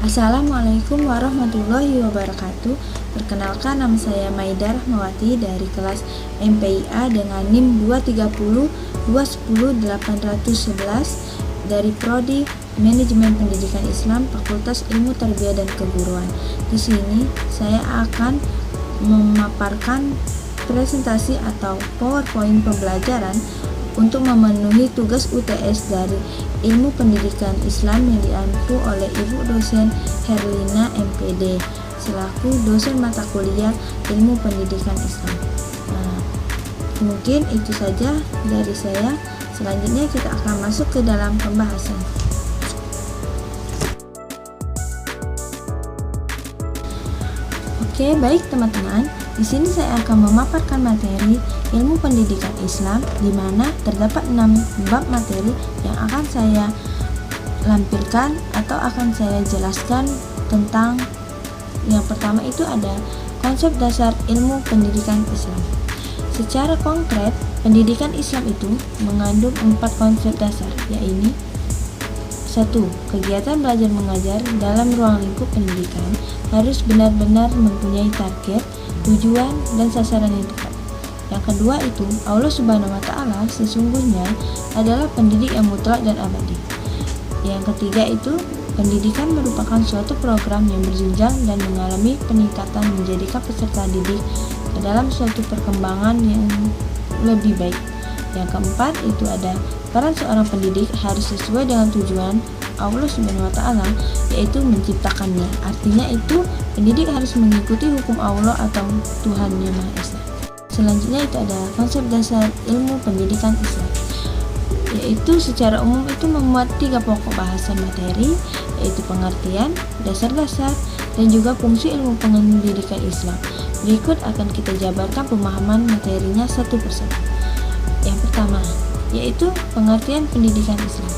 Assalamualaikum warahmatullahi wabarakatuh. Perkenalkan, nama saya Maida Rahmawati dari kelas MPIA dengan NIM 230 210 811 dari Prodi Manajemen Pendidikan Islam, Fakultas Ilmu Tarbiyah dan Keguruan. Di sini saya akan memaparkan presentasi atau PowerPoint pembelajaran untuk memenuhi tugas UTS dari Ilmu Pendidikan Islam yang diampu oleh Ibu dosen Herlina MPD selaku dosen mata kuliah Ilmu Pendidikan Islam. Mungkin itu saja dari saya. Selanjutnya kita akan masuk ke dalam pembahasan. Oke, baik teman-teman. Di sini saya akan memaparkan materi Ilmu Pendidikan Islam, di mana terdapat 6 bab materi yang akan saya lampirkan atau akan saya jelaskan tentang. Yang pertama itu ada konsep dasar ilmu pendidikan Islam. Secara konkret, pendidikan Islam itu mengandung 4 konsep dasar, yaitu 1. Kegiatan belajar mengajar dalam ruang lingkup pendidikan harus benar-benar mempunyai target, tujuan, dan sasaran yang tepat. Yang kedua itu, Allah Subhanahu wa Ta'ala sesungguhnya adalah pendidik yang mutlak dan abadi. Yang ketiga itu, pendidikan merupakan suatu program yang berjenjang dan mengalami peningkatan menjadikan peserta didik ke dalam suatu perkembangan yang lebih baik. Yang keempat itu ada peran seorang pendidik harus sesuai dengan tujuan Allah Subhanahu wa Ta'ala, yaitu menciptakannya. Artinya itu pendidik harus mengikuti hukum Allah atau Tuhan Yang Maha Esa. Selanjutnya itu ada konsep dasar ilmu pendidikan Islam, yaitu secara umum itu memuat 3 pokok bahasan materi, yaitu pengertian, dasar-dasar, dan juga fungsi ilmu pendidikan Islam. Berikut akan kita jabarkan pemahaman materinya satu persatu. Yang pertama, yaitu pengertian pendidikan Islam.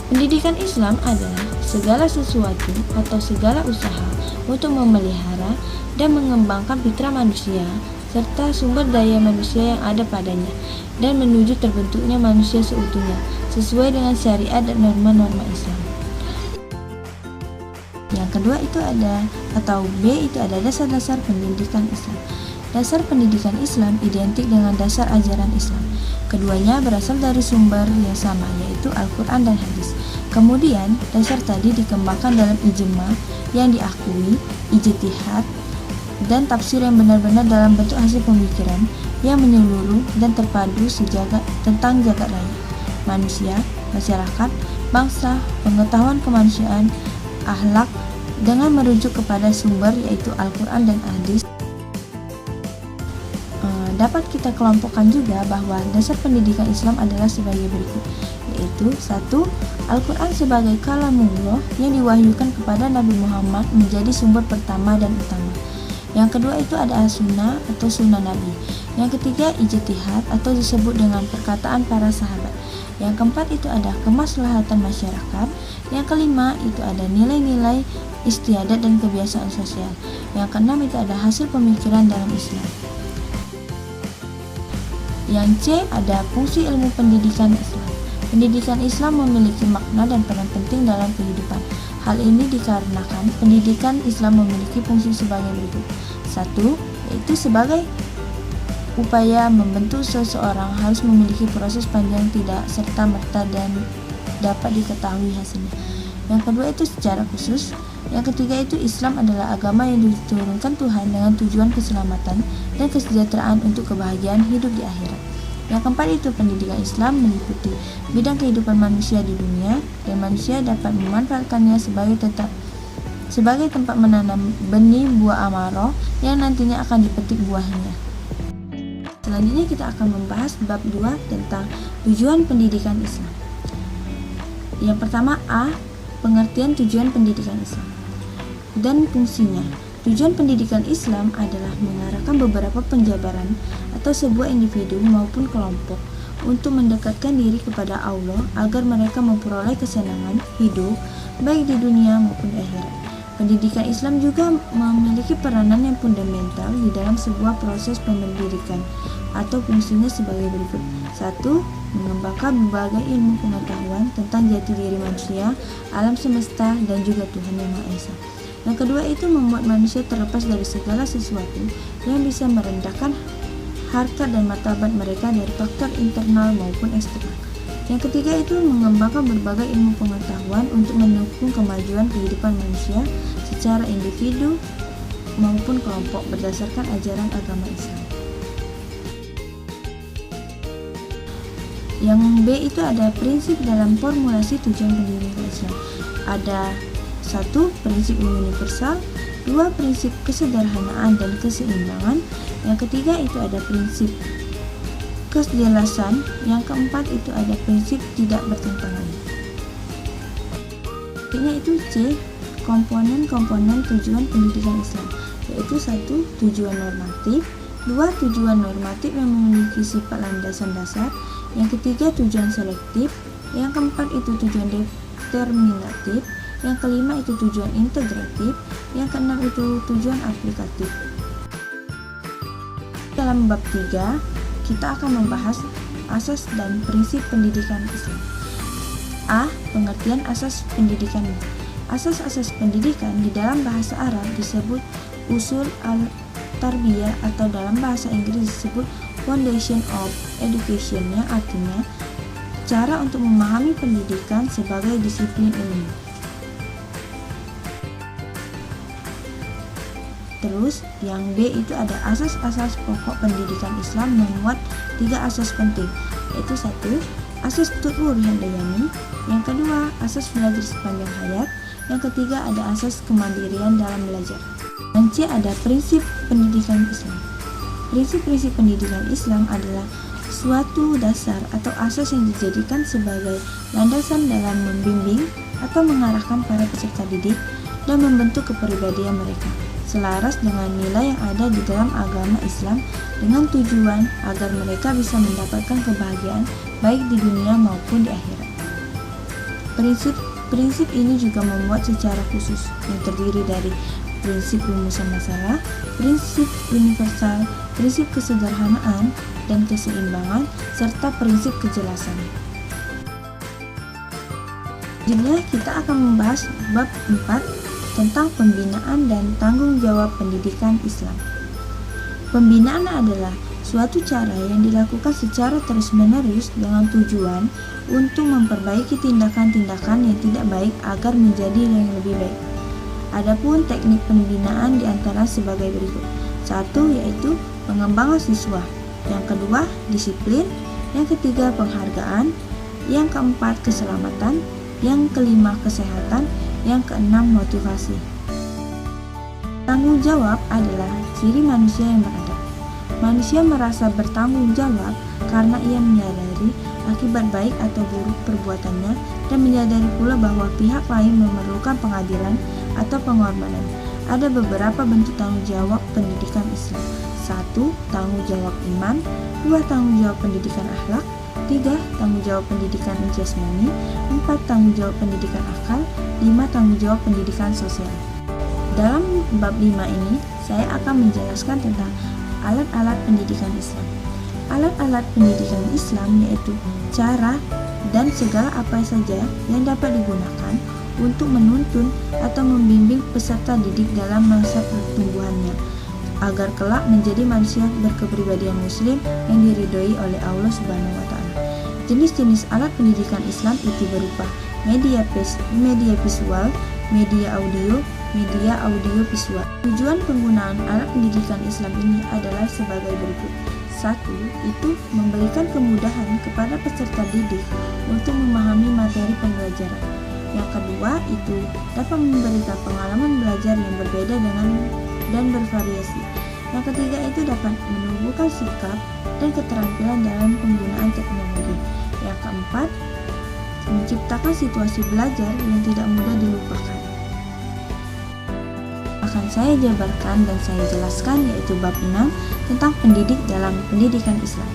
Pendidikan Islam adalah segala sesuatu atau segala usaha untuk memelihara dan mengembangkan fitrah manusia serta sumber daya manusia yang ada padanya dan menuju terbentuknya manusia seutuhnya sesuai dengan syariat dan norma-norma Islam. Yang kedua itu ada atau B itu ada dasar-dasar pendidikan Islam. Dasar pendidikan Islam identik dengan dasar ajaran Islam. Keduanya berasal dari sumber yang sama, yaitu Al-Quran dan Hadis. Kemudian, dasar tadi dikembangkan dalam ijma yang diakui, ijtihad, dan tafsir yang benar-benar dalam bentuk hasil pemikiran yang menyeluruh dan terpadu tentang jagat raya, manusia, masyarakat, bangsa, pengetahuan kemanusiaan, akhlak, dengan merujuk kepada sumber yaitu Al-Quran dan Hadis. Dapat kita kelompokkan juga bahwa dasar pendidikan Islam adalah sebagai berikut, yaitu 1. Al-Quran sebagai kalamullah yang diwahyukan kepada Nabi Muhammad menjadi sumber pertama dan utama. Yang kedua itu ada as-sunnah atau sunnah Nabi. Yang ketiga ijtihad atau disebut dengan perkataan para sahabat. Yang keempat itu ada kemaslahatan masyarakat. Yang kelima itu ada nilai-nilai istiadat dan kebiasaan sosial. Yang keenam itu ada hasil pemikiran dalam Islam. Yang C ada fungsi ilmu pendidikan Islam. Pendidikan Islam memiliki makna dan peran penting dalam kehidupan. Hal ini dikarenakan pendidikan Islam memiliki fungsi sebagai berikut. 1. Yaitu sebagai upaya membentuk seseorang harus memiliki proses panjang tidak serta-merta dan dapat diketahui hasilnya. Yang kedua itu secara khusus. Yang ketiga itu Islam adalah agama yang diturunkan Tuhan dengan tujuan keselamatan dan kesejahteraan untuk kebahagiaan hidup di akhirat. Yang keempat itu pendidikan Islam meliputi bidang kehidupan manusia di dunia dan manusia dapat memanfaatkannya sebagai tempat menanam benih buah amarah yang nantinya akan dipetik buahnya. Selanjutnya kita akan membahas bab 2 tentang tujuan pendidikan Islam. Yang pertama A. Pengertian tujuan pendidikan Islam dan fungsinya. Tujuan pendidikan Islam adalah mengarahkan beberapa penjabaran atau sebuah individu maupun kelompok untuk mendekatkan diri kepada Allah agar mereka memperoleh kesenangan hidup baik di dunia maupun di akhirat. Pendidikan Islam juga memiliki peranan yang fundamental di dalam sebuah proses pendidikan atau fungsinya sebagai berikut. 1. mengembangkan berbagai ilmu pengetahuan tentang jati diri manusia, alam semesta, dan juga Tuhan Yang Maha Esa. Yang kedua itu membuat manusia terlepas dari segala sesuatu yang bisa merendahkan harkat dan martabat mereka dari faktor internal maupun eksternal. Yang ketiga itu mengembangkan berbagai ilmu pengetahuan untuk mendukung kemajuan kehidupan manusia secara individu maupun kelompok berdasarkan ajaran agama Islam. Yang B itu ada prinsip dalam formulasi tujuan pendidikan Islam. Ada 1. Prinsip universal, 2. Prinsip kesederhanaan dan keseimbangan, yang ketiga itu ada prinsip kejelasan, yang keempat itu ada prinsip tidak bertentangan. Ini itu C, komponen-komponen tujuan pendidikan Islam, yaitu 1. Tujuan normatif, 2. Tujuan normatif yang memiliki sifat landasan dasar, yang ketiga tujuan selektif, yang keempat itu tujuan determinatif, yang kelima itu tujuan integratif, yang keenam itu tujuan aplikatif. Dalam bab 3, kita akan membahas asas dan prinsip pendidikan Islam. A. Pengertian asas pendidikan. Asas-asas pendidikan di dalam bahasa Arab disebut usul al-tarbiyah atau dalam bahasa Inggris disebut foundation of education, yang artinya cara untuk memahami pendidikan sebagai disiplin ilmu. Terus yang B itu ada asas-asas pokok pendidikan Islam yang memuat 3 asas penting, yaitu 1. Asas tutur handayani, yang kedua asas belajar sepanjang hayat, yang ketiga ada asas kemandirian dalam belajar. Dan C ada prinsip pendidikan Islam. Prinsip-prinsip pendidikan Islam adalah suatu dasar atau asas yang dijadikan sebagai landasan dalam membimbing atau mengarahkan para peserta didik dan membentuk kepribadian mereka selaras dengan nilai yang ada di dalam agama Islam dengan tujuan agar mereka bisa mendapatkan kebahagiaan baik di dunia maupun di akhirat. Prinsip ini juga memuat secara khusus yang terdiri dari prinsip rumusan masalah, prinsip universal, prinsip kesederhanaan dan keseimbangan, serta prinsip kejelasan. Selanjutnya kita akan membahas bab 4 tentang pembinaan dan tanggung jawab pendidikan Islam. Pembinaan adalah suatu cara yang dilakukan secara terus-menerus dengan tujuan untuk memperbaiki tindakan-tindakan yang tidak baik agar menjadi yang lebih baik. Adapun teknik pembinaan diantara sebagai berikut. 1. Yaitu pengembangan siswa, yang kedua disiplin, yang ketiga penghargaan, yang keempat keselamatan, yang kelima kesehatan, yang keenam motivasi. Tanggung jawab adalah ciri manusia yang beradab. Manusia merasa bertanggung jawab karena ia menyadari akibat baik atau buruk perbuatannya dan menyadari pula bahwa pihak lain memerlukan pengadilan atau pengorbanan. Ada beberapa bentuk tanggung jawab pendidikan Islam. 1. Tanggung jawab iman, 2. Tanggung jawab pendidikan akhlak, 3. Tanggung jawab pendidikan jasmani, 4. Tanggung jawab pendidikan akal, 5. Tanggung jawab pendidikan sosial. Dalam bab 5 ini, saya akan menjelaskan tentang alat-alat pendidikan Islam. Alat-alat pendidikan Islam yaitu cara dan segala apa saja yang dapat digunakan untuk menuntun atau membimbing peserta didik dalam masa pertumbuhannya, agar kelak menjadi manusia berkepribadian muslim yang diridhoi oleh Allah Subhanahu wa Ta'ala. Jenis-jenis alat pendidikan Islam itu berupa media visual, media audio visual. Tujuan penggunaan alat pendidikan Islam ini adalah sebagai berikut. 1. Itu memberikan kemudahan kepada peserta didik untuk memahami materi pembelajaran. Yang kedua itu dapat memberikan pengalaman belajar yang berbeda dan bervariasi. Yang ketiga itu dapat menumbuhkan sikap dan keterampilan dalam penggunaan teknologi. Yang keempat, menciptakan situasi belajar yang tidak mudah dilupakan. Akan saya jabarkan dan saya jelaskan yaitu bab 6 tentang pendidik dalam pendidikan Islam.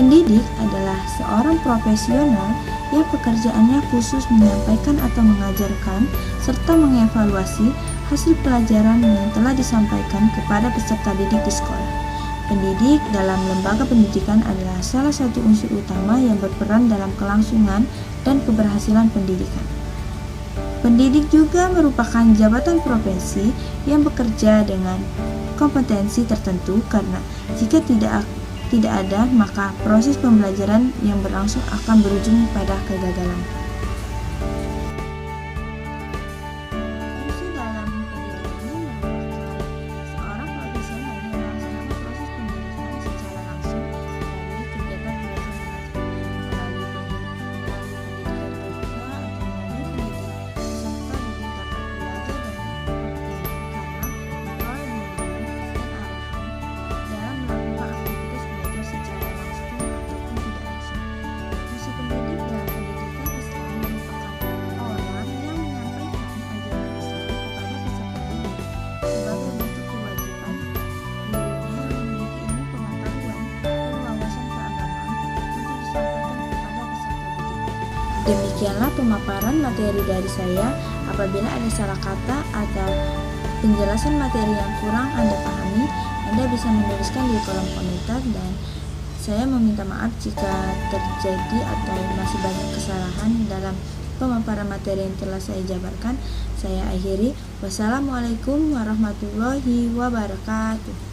Pendidik adalah seorang profesional yang pekerjaannya khusus menyampaikan atau mengajarkan serta mengevaluasi hasil pelajaran yang telah disampaikan kepada peserta didik di sekolah. Pendidik dalam lembaga pendidikan adalah salah satu unsur utama yang berperan dalam kelangsungan dan keberhasilan pendidikan. Pendidik juga merupakan jabatan profesi yang bekerja dengan kompetensi tertentu, karena jika tidak ada, maka proses pembelajaran yang berlangsung akan berujung pada kegagalan. Fungsi dalam pendidik ini merupakan seorang profesional yang melaksanakan proses pendidikan secara langsung melalui kegiatan belajar mengajar, melalui pendidikan terbuka atau melalui pendidik peserta didik dapat belajar dan optimal karena memperoleh bimbingan dan arahan dalam melakukan aktivitas belajar secara langsung ataupun tidak langsung. Fungsi pendidik dalam pendidikan Islam merupakan orang yang menyampaikan ajaran Islam kepada peserta didik sebagai bentuk kewajiban dirinya yang memiliki ilmu pengetahuan dan wawasan keagamaan untuk disampaikan kepada peserta didik. Demikianlah pemaparan materi dari saya. Apabila ada salah kata atau penjelasan materi yang kurang Anda pahami, Anda bisa menuliskan di kolom komentar, dan saya meminta maaf jika terjadi atau masih banyak kesalahan dalam pemaparan materi yang telah saya jabarkan. Saya akhiri. Wassalamualaikum warahmatullahi wabarakatuh.